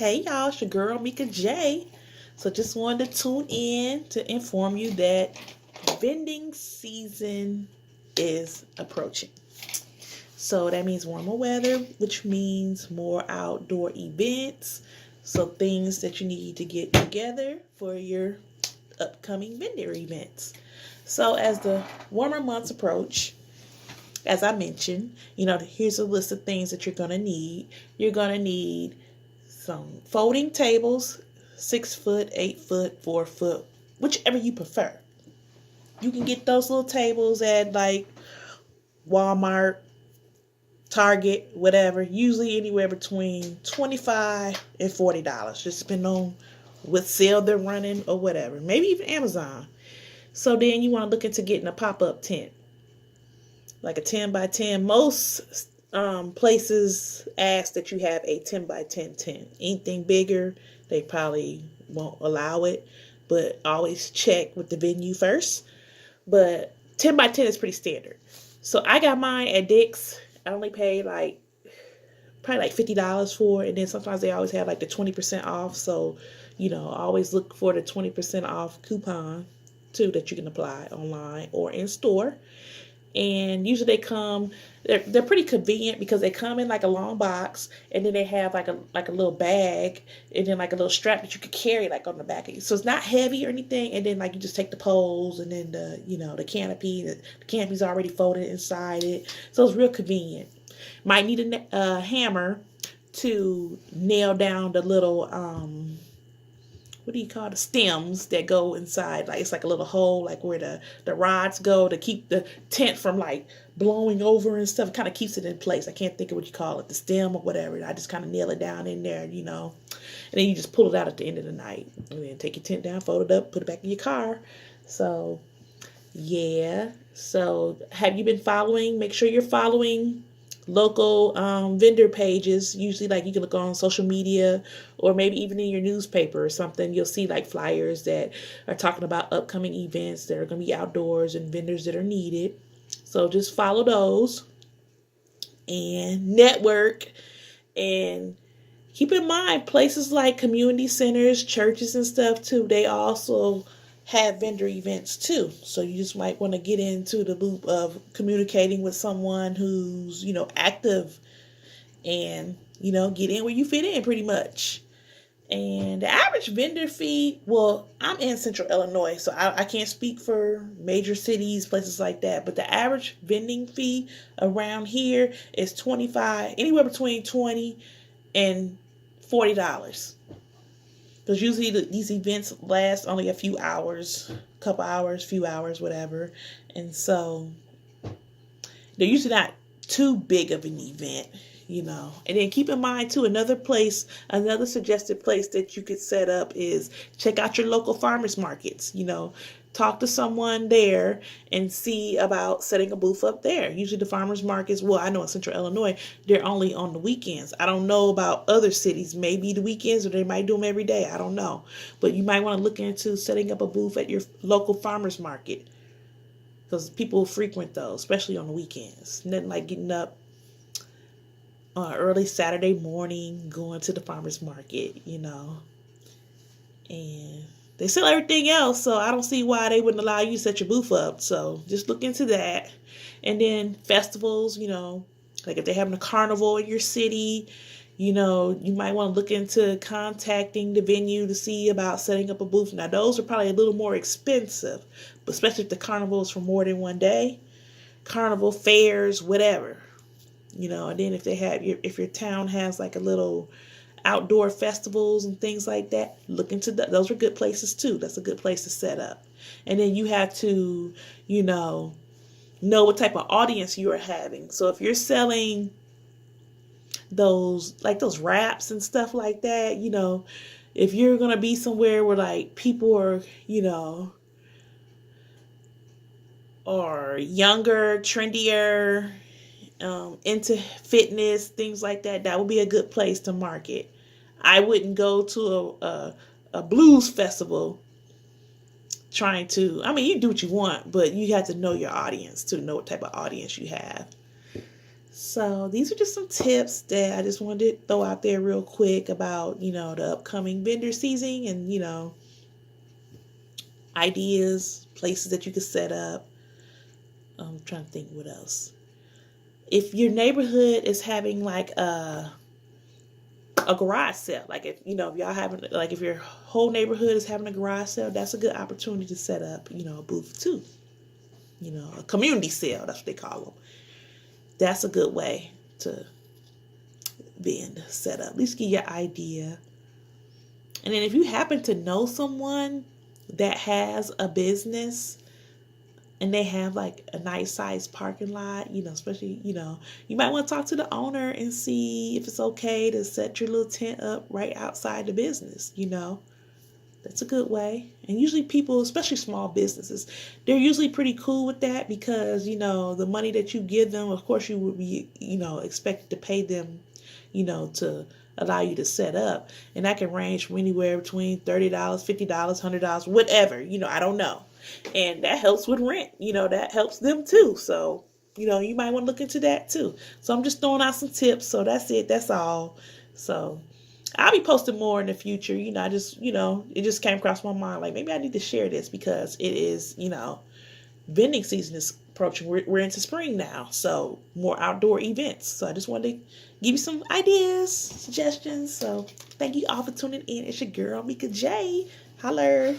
Hey y'all, it's your girl Mika J. So just wanted to tune in to inform you that vending season is approaching. So that means warmer weather, which means more outdoor events. So things that you need to get together for your upcoming vendor events. So as the warmer months approach, as I mentioned, here's a list of things that you're going to need. You're going to need some folding tables, 6 foot, 8 foot, 4 foot, whichever you prefer. You can get those little tables at like Walmart, Target, whatever. Usually anywhere between $25 and $40, just depending on what sale they're running or whatever. Maybe even Amazon. So then you want to look into getting a pop-up tent, like a 10 by 10. Most places ask that you have a 10 by 10 tent. Anything bigger, they probably won't allow it, but always check with the venue first. But 10 by 10 is pretty standard. So I got mine at Dick's. I only paid probably like $50 for it. And then sometimes they always have like the 20% off. So, always look for the 20% off coupon too that you can apply online or in store. And usually they come, they're pretty convenient because they come in like a long box, and then they have like a little bag, and then like a little strap that you could carry like on the back of you. So it's not heavy or anything. And then like you just take the poles, and then the canopy. The canopy's already folded inside it, so it's real convenient. Might need a hammer to nail down the little what do you call the stems that go inside? Like it's like a little hole, like where the rods go to keep the tent from like blowing over and stuff. It kind of keeps it in place. I can't think of what you call it, the stem or whatever. I just kind of nail it down in there, and then you just pull it out at the end of the night, and then take your tent down, fold it up, put it back in your car. So yeah. So have you been following? Make sure you're following local vendor pages. Usually like you can look on social media, or maybe even in your newspaper or something. You'll see like flyers that are talking about upcoming events that are going to be outdoors and vendors that are needed. So just follow those and network. And keep in mind, places like community centers, churches and stuff too, they also have vendor events too. So you just might want to get into the loop of communicating with someone who's, active, and, get in where you fit in pretty much. And the average vendor fee, well, I'm in Central Illinois, so I can't speak for major cities, places like that. But the average vending fee around here is anywhere between $20 and $40. Because usually these events last only a few hours, few hours, whatever. And so they're usually not too big of an event, And then keep in mind too, another suggested place that you could set up is check out your local farmers markets, Talk to someone there and see about setting a booth up there. Usually the farmers markets, well, I know in Central Illinois, they're only on the weekends. I don't know about other cities, maybe the weekends, or they might do them every day. I don't know. But you might want to look into setting up a booth at your local farmers market, because people frequent those, especially on the weekends. Nothing like getting up early Saturday morning, going to the farmers market, and they sell everything else, so I don't see why they wouldn't allow you to set your booth up. So just look into that. And then festivals, like if they're having a carnival in your city, you might want to look into contacting the venue to see about setting up a booth. Now, those are probably a little more expensive, but especially if the carnival is for more than one day. Carnival, fairs, whatever. And then if your town has like a little outdoor festivals and things like that, look into that. Those are good places too. That's a good place to set up. And then you have to, know what type of audience you are having. So if you're selling those wraps and stuff like that, if you're going to be somewhere where like people are, are younger, trendier, into fitness, things like that, that would be a good place to market. I wouldn't go to a blues festival you do what you want, but you have to know your audience to know what type of audience you have. So these are just some tips that I just wanted to throw out there real quick about, the upcoming vendor season and, ideas, places that you could set up. I'm trying to think what else. If your neighborhood is having like a garage sale, like if y'all having, like if your whole neighborhood is having a garage sale, that's a good opportunity to set up, a booth too. A community sale, that's what they call them. That's a good way to vend, set up. At least get your idea. And then if you happen to know someone that has a business and they have like a nice sized parking lot, especially, you might want to talk to the owner and see if it's okay to set your little tent up right outside the business, That's a good way. And usually people, especially small businesses, they're usually pretty cool with that because, the money that you give them, of course you would be, expected to pay them, to allow you to set up. And that can range from anywhere between $30, $50, $100, whatever, I don't know. And that helps with rent, that helps them too. So, you might want to look into that too. So I'm just throwing out some tips. So that's it. That's all. So I'll be posting more in the future. I just, it just came across my mind. Like, maybe I need to share this because it is, vending season is approaching. We're into spring now. So more outdoor events. So I just wanted to give you some ideas, suggestions. So thank you all for tuning in. It's your girl, Mika J. Holler.